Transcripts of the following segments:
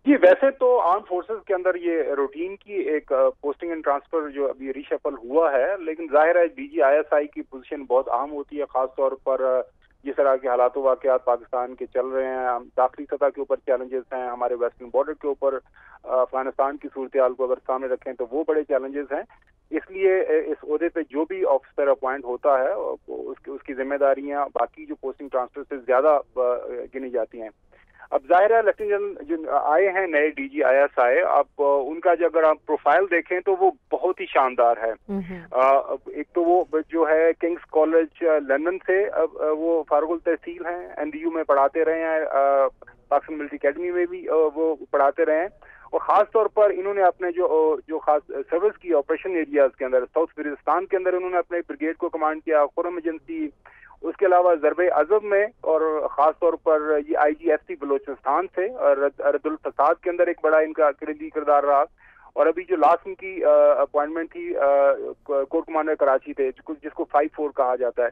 जी, वैसे तो arm forces के अंदर ये रूटीन की एक पोस्टिंग एंड ट्रांसफर जो अभी रीशफल हुआ है, लेकिन जाहिर है DGISI की पोजीशन बहुत अहम होती है, खास तौर पर जिस तरह के हालात वाकयात पाकिस्तान के चल रहे हैं। हम दाखिली सतह के ऊपर चैलेंजेस हैं, हमारे वेस्टर्न बॉर्डर के ऊपर अफगानिस्तान की सूरत हाल को अगर सामने रखें तो वो बड़े चैलेंजेस हैं। इसलिए इस ओहदे पे जो भी ऑफिसर अपॉइंट होता है उसकी जिम्मेदारियां बाकी जो पोस्टिंग ट्रांसफर से ज्यादा गिनी जाती हैं। अब जाहिर है लेफ्टिनेंट जनरल जो आए हैं नए DGISI, अब उनका जो अगर आप प्रोफाइल देखें तो वो बहुत ही शानदार है। एक तो वो जो है किंग्स कॉलेज लंदन से वो फारुकुल तहसील हैं, NDU में पढ़ाते रहे हैं, पाकिस्तान मिलिट्री अकेडमी में भी वो पढ़ाते रहे हैं। और खास तौर पर इन्होंने अपने जो खास सर्विस की ऑपरेशन एरियाज के अंदर साउथ वजीरिस्तान के अंदर इन्होंने अपने ब्रिगेड को कमांड किया, खुर्रम एजेंसी, उसके अलावा ज़रबे अज़ब में, और ख़ास तौर पर ये IGFC बलोचिस्तान से और रद्दुल फसाद के अंदर एक बड़ा इनका कलीदी किरदार रहा। और अभी जो लास्ट इनकी अपॉइंटमेंट थी कोर कमांडर कराची थे, जिसको 5-4 कहा जाता है।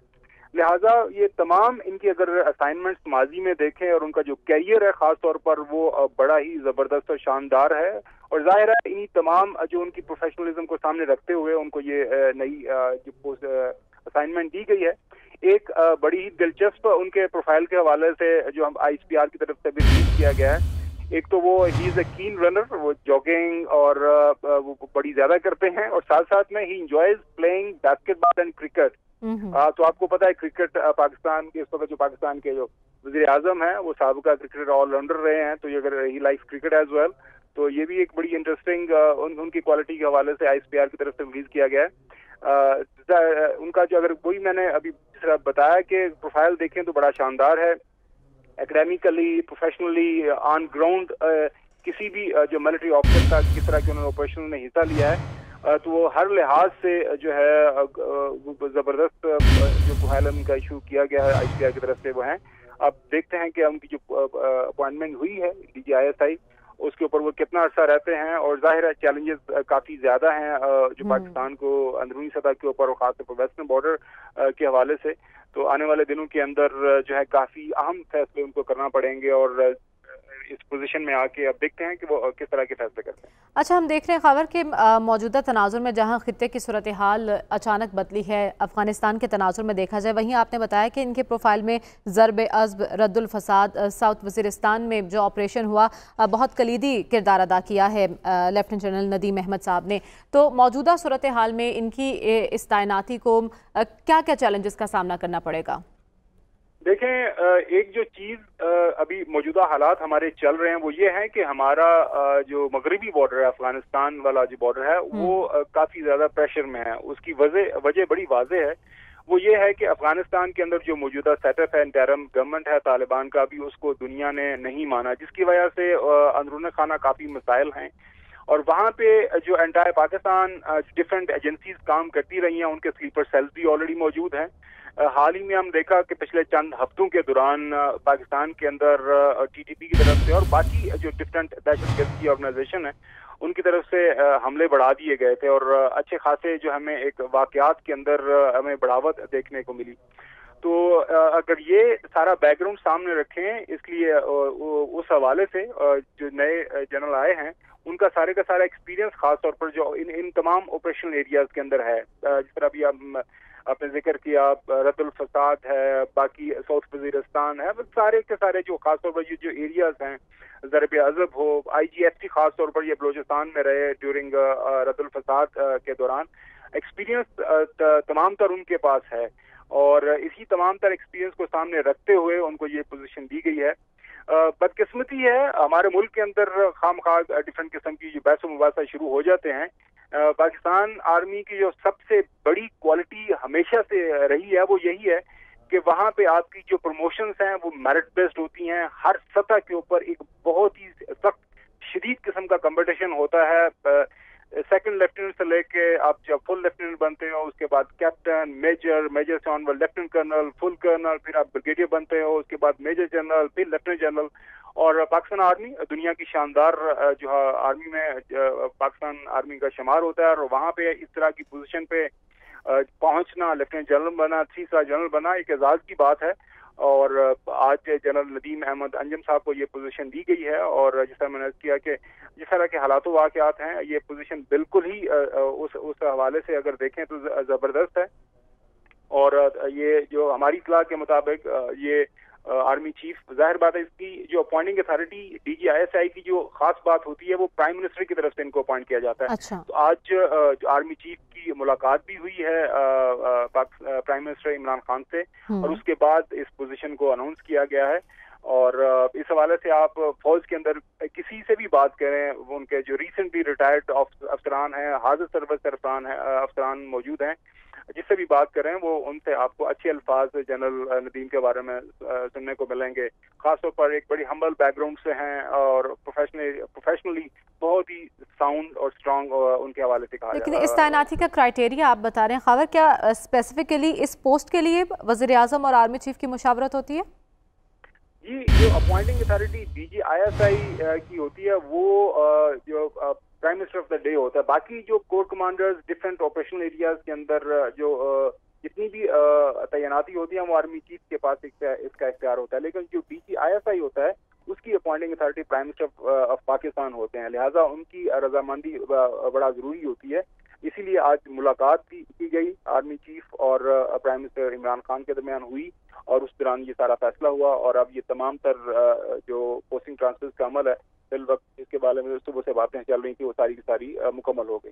लिहाजा ये तमाम इनकी अगर असाइनमेंट्स माजी में देखें और उनका जो कैरियर है ख़ास तौर पर वो बड़ा ही ज़बरदस्त और शानदार है। और जाहिर है इन्हीं तमाम जो उनकी प्रोफेशनलिज्म को सामने रखते हुए उनको ये नई जो असाइनमेंट दी गई है। एक बड़ी ही दिलचस्प उनके प्रोफाइल के हवाले से जो हम ISPR की तरफ से भी रिलीज किया गया है। एक तो वो ही इज अ कीन रनर, वो जॉगिंग और वो बड़ी ज्यादा करते हैं, और साथ साथ में he enjoys playing basketball and cricket. तो आपको पता है क्रिकेट पाकिस्तान के इस वक्त जो पाकिस्तान के जो वज़ीर आज़म है वो साबिका क्रिकेटर ऑलराउंडर रहे हैं, तो ये अगर he likes cricket as well, तो ये भी एक बड़ी इंटरेस्टिंग उनकी क्वालिटी के हवाले से ISPR की तरफ से रिलीज किया गया है। उनका जो अगर कोई मैंने अभी बताया कि प्रोफाइल देखें तो बड़ा शानदार है, एकेडमिकली, प्रोफेशनली, ऑन ग्राउंड, किसी भी जो मिलिट्री ऑफिसर का किस तरह के उन्होंने ऑपरेशन में हिस्सा लिया है, तो वो हर लिहाज से जो है जबरदस्त जो प्रोफाइल उनका इशू किया गया है ISPR की तरफ से वो हैं। अब देखते हैं कि उनकी जो अपॉइंटमेंट हुई है DGISI उसके ऊपर वो कितना अर्सा रहते हैं। और जाहिर है चैलेंजेस काफी ज्यादा हैं जो पाकिस्तान को अंदरूनी सतह के ऊपर और खासतौर पर वेस्टर्न बॉर्डर के हवाले से, तो आने वाले दिनों के अंदर जो है काफी अहम फैसले उनको करना पड़ेंगे। और इस पोजीशन में आके अब देखते हैं कि वो किस तरह के फैसले करते हैं। अच्छा, हम देख रहे हैं खबर के मौजूदा तनाजुर में जहां खित्ते की सूरत हाल अचानक बदली है, अफगानिस्तान के तनाजुर में देखा जाए, वहीं आपने बताया कि इनके प्रोफाइल में ज़रबे अज़ब, रद्दुल फसाद, साउथ वज़ीरिस्तान में जो ऑपरेशन हुआ बहुत कलीदी किरदार अदा किया है लेफ्टिनेंट जनरल नदीम अहमद साहब ने। तो मौजूदा सूरत हाल में इनकी इस तैनाती को क्या क्या चैलेंजेस का सामना करना पड़ेगा? देखें, एक जो चीज अभी मौजूदा हालात हमारे चल रहे हैं वो ये है कि हमारा जो मगरबी बॉर्डर है, अफगानिस्तान वाला जो बॉर्डर है वो काफी ज्यादा प्रेशर में है। उसकी वजह बड़ी वाज़ेह है, वो ये है कि अफगानिस्तान के अंदर जो मौजूदा सेटअप है, इंटरिम गवर्नमेंट है तालिबान का, भी उसको दुनिया ने नहीं माना, जिसकी वजह से अंदरूनी खाना काफी मसाइल हैं। और वहाँ पे जो एंटायर पाकिस्तान डिफरेंट एजेंसीज काम करती रही हैं, उनके स्लीपर सेल्स भी ऑलरेडी मौजूद हैं। हाल ही में हम देखा कि पिछले चंद हफ्तों के दौरान पाकिस्तान के अंदर TTP की तरफ से और बाकी जो डिफरेंट दहशतगर्द की ऑर्गेनाइजेशन है उनकी तरफ से हमले बढ़ा दिए गए थे, और अच्छे खासे जो हमें एक वाकयात के अंदर हमें बढ़ावत देखने को मिली। तो अगर ये सारा बैकग्राउंड सामने रखें, इसलिए उस हवाले से जो नए जनरल आए हैं उनका सारे का सारा एक्सपीरियंस खास तौर पर जो इन तमाम ऑपरेशनल एरियाज के अंदर है, जिस तरह भी आपने जिक्र किया, रद्दुल फसाद है, बाकी साउथ वजीरिस्तान है, सारे के सारे जो खास तौर पर जो एरियाज हैं, ज़रबे अज़ब हो, IGFC खास तौर पर ये बलोचिस्तान में रहे ड्यूरिंग रद्दुल फसाद के दौरान, एक्सपीरियंस तमाम तर उनके पास है। और इसी तमाम तर एक्सपीरियंस को सामने रखते हुए उनको ये पोजीशन दी गई है। बदकिस्मती है हमारे मुल्क के अंदर खामखा डिफरेंट किस्म की जो बहस मुबासा शुरू हो जाते हैं। पाकिस्तान आर्मी की जो सबसे बड़ी क्वालिटी हमेशा से रही है वो यही है कि वहाँ पे आपकी जो प्रमोशंस हैं वो मेरिट बेस्ड होती हैं। हर सतह के ऊपर एक बहुत ही सख्त शदीद किस्म का कंपटीशन होता है। सेकंड लेफ्टिनेंट से लेके आप जब फुल लेफ्टिनेंट बनते हो, उसके बाद कैप्टन, मेजर से onward lieutenant colonel, full colonel, फिर आप ब्रिगेडियर बनते हो, उसके बाद मेजर जनरल, फिर लेफ्टिनेंट जनरल। और पाकिस्तान आर्मी दुनिया की शानदार जो आर्मी में पाकिस्तान आर्मी का शुमार होता है, और वहाँ पे इस तरह की पोजीशन पे पहुंचना, लेफ्टिनेंट जनरल बना, 3 स्टार जनरल बना, एक एजाज की बात है। اور آج جنرل ندیم احمد انجم صاحب کو یہ پوزیشن دی گئی ہے، اور جس طرح میں نے کیا کہ جس طرح کے حالات و واقعات ہیں یہ پوزیشن بالکل ہی اس حوالے سے اگر دیکھیں تو زبردست ہے. اور یہ جو ہماری اطلاع کے مطابق یہ آرمی چیف، ظاہر بات ہے اس کی جو appointing authority D G I S I کی جو خاص بات ہوتی ہے وہ پرائم منسٹر کی طرف سے ان کو اپوائنٹ کیا جاتا ہے. اچھا. تو آج جو آرمی چیف کی ملاقات بھی ہوئی ہے پرائم منسٹر عمران خان سے، اور اس کے بعد اس پوزیشن کو اناؤنس کیا گیا ہے. اور اس حوالے سے آپ فوج کے اندر کسی سے بھی بات کریں، وہ ان کے جو ریسنٹلی ریٹائرڈ افسران ہیں، حاضر سروس افسران موجود ہیں، جس سے بھی بات کریں وہ ان سے آپ کو اچھے الفاظ جنرل ندیم کے بارے میں سننے کو ملیں گے. خاص طور پر ایک بڑی ہمبل بیک گراؤنڈ سے ہیں اور پروفیشنلی بہت ہی ساؤنڈ اور اسٹرانگ ان کے حوالے سے کہا جاتا ہے. لیکن اس تعیناتی کا کرائٹیریا آپ بتا رہے ہیں خاور، کیا اسپیسیفکلی اس پوسٹ کے لیے وزیر اعظم اور آرمی چیف کی مشاورت ہوتی ہے؟ جی، جو appointing authority D G I S I کی ہوتی ہے وہ جو prime minister of the day ہوتا ہے. باقی جو corps commanders different operational areas کے اندر جو جتنی بھی تعیناتی ہوتی ہیں وہ آرمی چیف کے پاس اس کا اختیار ہوتا ہے. لیکن جو ڈی جی آئی ایس آئی ہوتا ہے اس کی appointing authority prime minister of Pakistan ہوتے ہیں، لہٰذا ان کی رضامندی بڑا ضروری ہوتی ہے. اسی لیے آج ملاقات بھی کی گئی آرمی چیف اور پرائم منسٹر عمران خان کے درمیان ہوئی، اور اس دوران یہ سارا فیصلہ ہوا. اور اب یہ تمام تر جو پوسٹنگ ٹرانسفر کا عمل ہے فی الوقت اس کے بارے میں صبح سے باتیں چل رہی تھیں وہ ساری کی ساری مکمل ہو گئی.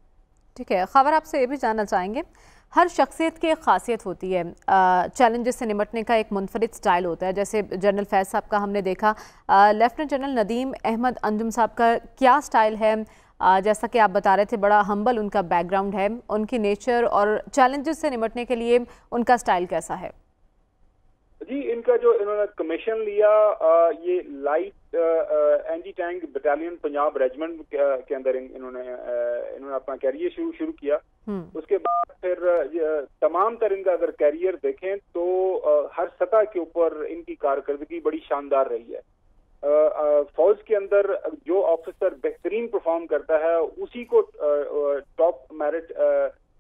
ٹھیک ہے. خبر آپ سے یہ بھی جاننا چاہیں گے، ہر شخصیت کی ایک خاصیت ہوتی ہے، چیلنجز سے نمٹنے کا ایک منفرد سٹائل ہوتا ہے. جیسے جنرل فیض صاحب کا ہم نے دیکھا، لیفٹننٹ جنرل ندیم احمد انجم صاحب کا کیا سٹائل ہے؟ جیسا کہ آپ بتا رہے تھے بڑا ہمبل ان کا بیک گراؤنڈ ہے، ان کی نیچر اور چیلنجز سے نمٹنے کے لیے ان کا سٹائل کیسا ہے؟ جی، ان کا جو انہوں نے کمیشن لیا یہ light anti tank battalion Punjab regiment کے اندر انہوں نے اپنا کیریئر شروع کیا. اس کے بعد پھر تمام تر ان کا اگر کیریئر دیکھیں تو ہر سطح کے اوپر ان کی کارکردگی بڑی شاندار رہی ہے. فوج کے اندر جو آفیسر بہترین پرفارم کرتا ہے اسی کو ٹاپ میرٹ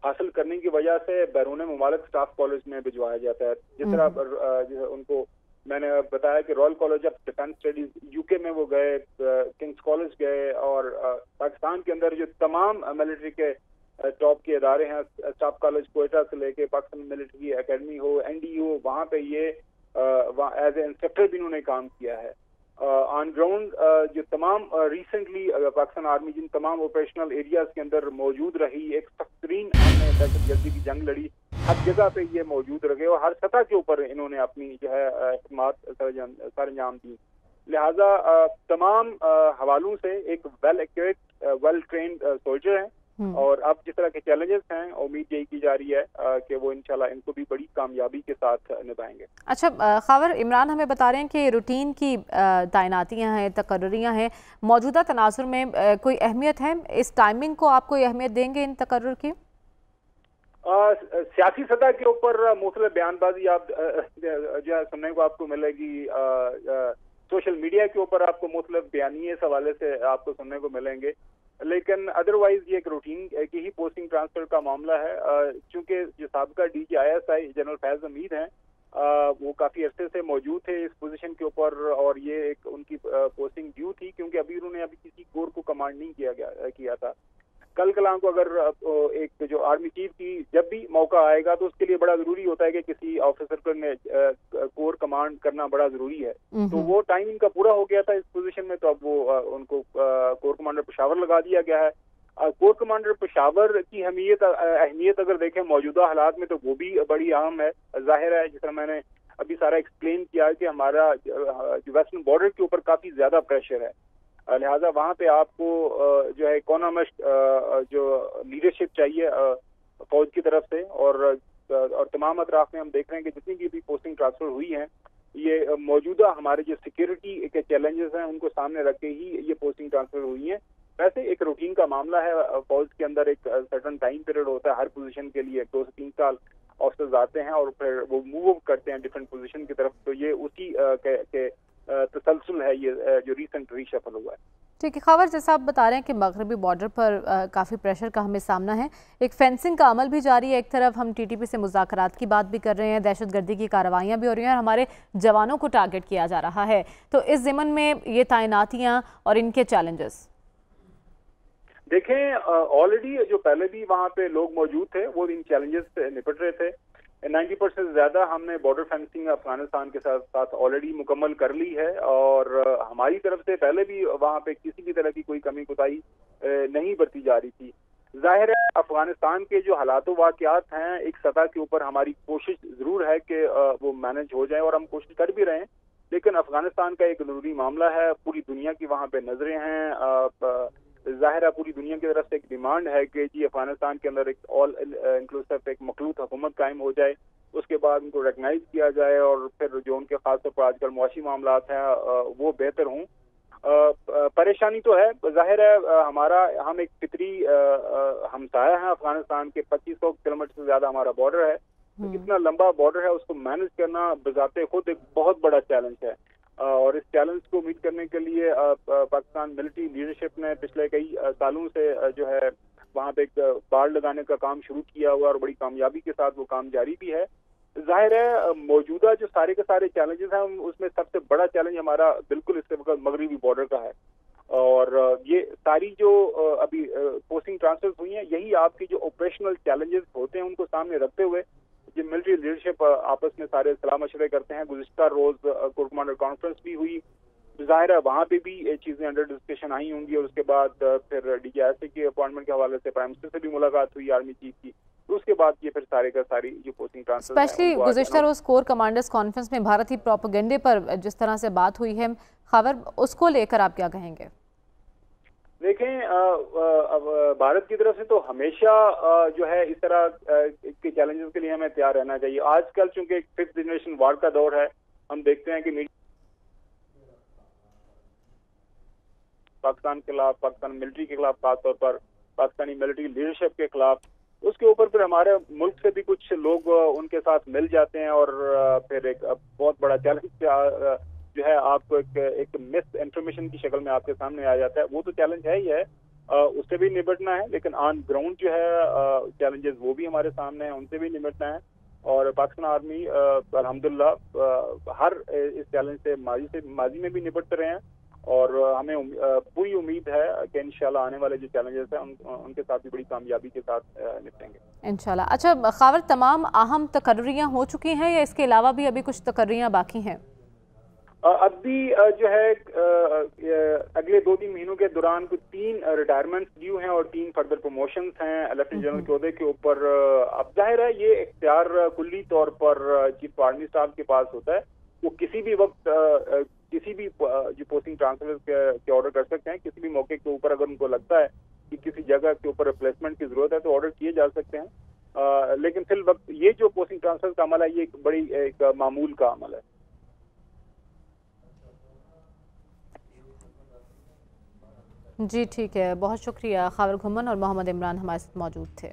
حاصل کرنے کی وجہ سے بیرون ممالک سٹاف کالج میں بھجوایا جاتا ہے. جس طرح ان کو میں نے بتایا کہ Royal college of defence studies you کے میں وہ گئے، کنگس کالج گئے، اور پاکستان کے اندر جو تمام ملٹری کے ٹاپ کے ادارے ہیں، اسٹاف کالج کوئٹہ سے لے کے پاکستان ملٹری اکیڈمی ہو، این ڈی ہو، وہاں پہ یہ ایز اے انسٹرکٹر بھی انہوں نے کام کیا ہے. آن گراؤنڈ جو تمام ریسنٹلی پاکستان آرمی جن تمام آپریشنل ایریاز کے اندر موجود رہی، ایک سخت ترین دہشت گردی کی جنگ لڑی، ہر جگہ پہ یہ موجود رہے اور ہر سطح کے اوپر انہوں نے اپنی جو ہے خدمات سر انجام دی. لہٰذا تمام حوالوں سے ایک ویل ایکویپڈ ویل ٹرینڈ سولجر ہیں. اور اب جس طرح کے چیلنجز ہیں امید یہی کی جا رہی ہے کہ وہ انشاءاللہ ان کو بھی بڑی کامیابی کے ساتھ نبھائیں گے. اچھا خاور، عمران ہمیں بتا رہے ہیں کہ روٹین کی تعیناتیاں ہیں، تقرریاں ہیں، موجودہ تناظر میں کوئی اہمیت ہے؟ اس ٹائمنگ کو آپ کوئی اہمیت دیں گے ان تقرر کی؟ سیاسی سطح کے اوپر مختلف بیان بازی آپ جو ہے سننے کو آپ کو ملے گی. سوشل میڈیا کے اوپر آپ کو مختلف بیانیے اس حوالے سے آپ کو سننے کو ملیں گے، لیکن ادروائز یہ ایک روٹین کی ہی پوسٹنگ ٹرانسفر کا معاملہ ہے. چونکہ جو سابقہ D G I S I general Faiz Hameed ہیں وہ کافی عرصے سے موجود تھے اس پوزیشن کے اوپر، اور یہ ایک ان کی پوسٹنگ ڈیو تھی کیونکہ انہوں نے ابھی کسی کور کو کمانڈ نہیں کیا تھا. کل کلام کو اگر ایک جو آرمی چیف کی جب بھی موقع آئے گا تو اس کے لیے بڑا ضروری ہوتا ہے کہ کسی آفیسر کو کور کمانڈ کرنا بڑا ضروری ہے. تو وہ ٹائم ان کا پورا ہو گیا تھا اس پوزیشن میں، تو اب وہ ان کو کور کمانڈر پشاور لگا دیا گیا ہے. کور کمانڈر پشاور کی اہمیت اگر دیکھیں موجودہ حالات میں تو وہ بھی بڑی اہم ہے. ظاہر ہے جس طرح میں نے ابھی سارا ایکسپلین کیا کہ ہمارا جو ویسٹرن بارڈر کے اوپر کافی زیادہ پریشر ہے، لہٰذا وہاں پہ آپ کو جو ہے اکانومسٹ جو لیڈرشپ چاہیے فوج کی طرف سے، اور تمام اطراف میں ہم دیکھ رہے ہیں کہ جتنی بھی پوسٹنگ ٹرانسفر ہوئی ہیں یہ موجودہ ہمارے جو سیکیورٹی کے چیلنجز ہیں ان کو سامنے رکھ کے ہی یہ پوسٹنگ ٹرانسفر ہوئی ہیں. ویسے ایک روٹین کا معاملہ ہے، فوج کے اندر ایک سرٹن ٹائم پیریڈ ہوتا ہے ہر پوزیشن کے لیے، 2 سے 3 سال آفیسرز آتے ہیں اور پھر وہ موو کرتے ہیں ڈفرینٹ پوزیشن کی طرف. تو یہ اسی کے तसलसल है ये जो रिसेंट रीशफल हुआ है। ठीक है खबर, जैसा आप बता रहे हैं कि मगरबी बॉर्डर पर काफ़ी प्रेशर का हमें सामना है, एक फेंसिंग का अमल भी जारी है, एक तरफ हम टीटीपी से मुज़ाकरात की बात भी कर रहे हैं, दहशतगर्दी की कार्रवाइयाँ भी हो रही हैं और हमारे जवानों को टारगेट किया जा रहा है, तो इस ज़िमन में ये तैनातियाँ और इनके चैलेंजेस देखें, ऑलरेडी जो पहले भी वहाँ पे लोग मौजूद थे वो इन चैलेंजेस से निपट रहे थे। 90% से ज्यादा हमने बॉर्डर फेंसिंग अफगानिस्तान के साथ ऑलरेडी मुकम्मल कर ली है और हमारी तरफ से पहले भी वहाँ पे किसी भी तरह की कोई कमी कोताही नहीं बरती जा रही थी। जाहिर है अफगानिस्तान के जो हालात वाक़यात हैं, एक सतह के ऊपर हमारी कोशिश जरूर है कि वो मैनेज हो जाए और हम कोशिश कर भी रहे हैं, लेकिन अफगानिस्तान का एक जरूरी मामला है, पूरी दुनिया की वहाँ पे नजरें हैं। जाहिर है पूरी दुनिया की तरफ से एक डिमांड है कि जी अफगानिस्तान के अंदर एक ऑल इंक्लूसिव एक मखलूत हुकूमत कायम हो जाए, उसके बाद उनको रिकग्नाइज किया जाए और फिर जो उनके खासतौर पर आजकल मुआशी मामलात हैं वो बेहतर हों। परेशानी तो है, जाहिर है हम एक फितरी हमसाया है अफगानिस्तान के, 2500 किलोमीटर से ज्यादा हमारा बॉर्डर है, तो इतना लंबा बॉर्डर है, उसको मैनेज करना बजाते खुद एक बहुत बड़ा चैलेंज है और इस चैलेंज को मीट करने के लिए पाकिस्तान मिलिट्री लीडरशिप ने पिछले कई सालों से जो है वहाँ पे एक बाड़ लगाने का काम शुरू किया हुआ और बड़ी कामयाबी के साथ वो काम जारी भी है। जाहिर है मौजूदा जो सारे के सारे चैलेंजेस हैं उसमें सबसे बड़ा चैलेंज हमारा बिल्कुल इससे वक्त मगरबी बॉर्डर का है और ये सारी जो अभी पोस्टिंग ट्रांसफर हुई हैं, यही आपकी जो ऑपरेशनल चैलेंजेस होते हैं उनको सामने रखते हुए जो मिलिट्री लीडरशिप आपस में सारे सलाह मशवरे करते हैं। गुज़िश्ता रोज कोर कमांडर कॉन्फ्रेंस भी हुई, जाहिर है वहाँ पे भी चीजें अंडर डिस्कशन आई होंगी और उसके बाद फिर DGIC के अपॉइंटमेंट के हवाले से प्राइम मिनिस्टर से भी मुलाकात हुई आर्मी चीफ की, तो उसके बाद ये फिर सारे का सारी जो पोस्टिंग ट्रांसफर स्पेशली गुज़िश्ता रोज कोर कमांडर्स कॉन्फ्रेंस में भारतीय प्रोपेगेंडे पर जिस तरह से बात हुई है खबर, उसको लेकर आप क्या कहेंगे? देखें, भारत की तरफ से तो हमेशा जो है इस तरह के चैलेंजेस के लिए हमें तैयार रहना चाहिए। आजकल चूंकि एक 5th जनरेशन वार का दौर है, हम देखते हैं कि पाकिस्तान के खिलाफ, पाकिस्तान मिलिट्री के खिलाफ, खासतौर पर पाकिस्तानी मिलिट्री लीडरशिप के खिलाफ, उसके ऊपर फिर हमारे मुल्क से भी कुछ लोग उनके साथ मिल जाते हैं और फिर एक बहुत बड़ा चैलेंज जो है आपको एक मिस इंफॉर्मेशन की शक्ल में आपके सामने आ जाता है। वो तो चैलेंज है ही है, उससे भी निपटना है, लेकिन ऑन ग्राउंड जो है चैलेंजेस वो भी हमारे सामने हैं, उनसे भी निपटना है और पाकिस्तान आर्मी अल्हम्दुलिल्लाह हर इस चैलेंज से माजी में भी निपटते रहे हैं और हमें पूरी उम्मीद है कि इंशाल्लाह आने वाले जो चैलेंजेस हैं उनके साथ भी बड़ी कामयाबी के साथ निपटेंगे इंशाल्लाह। अच्छा खबर, तमाम अहम तकर्रियाँ हो चुकी हैं या इसके अलावा भी अभी कुछ तकर्रियाँ बाकी हैं? अभी जो है अगले 2-3 महीनों के दौरान कुछ 3 रिटायरमेंट्स ड्यू हैं और 3 फर्दर प्रमोशंस हैं लेफ्टिनेंट जनरल के ओहदे के ऊपर। अब जाहिर है ये इख्तियार कुल्ली तौर पर चीफ आर्मी स्टाफ के पास होता है, वो किसी भी वक्त किसी भी जो पोस्टिंग ट्रांसफर के ऑर्डर कर सकते हैं, किसी भी मौके के ऊपर अगर उनको लगता है कि किसी जगह के ऊपर रिप्लेसमेंट की जरूरत है तो ऑर्डर किए जा सकते हैं। लेकिन फिल वक्त ये जो पोस्टिंग ट्रांसफर का अमल है ये एक बड़ी एक मामूल का अमल है। जी ठीक है, बहुत शुक्रिया। खावर घुमन और मोहम्मद इमरान हमारे साथ मौजूद थे।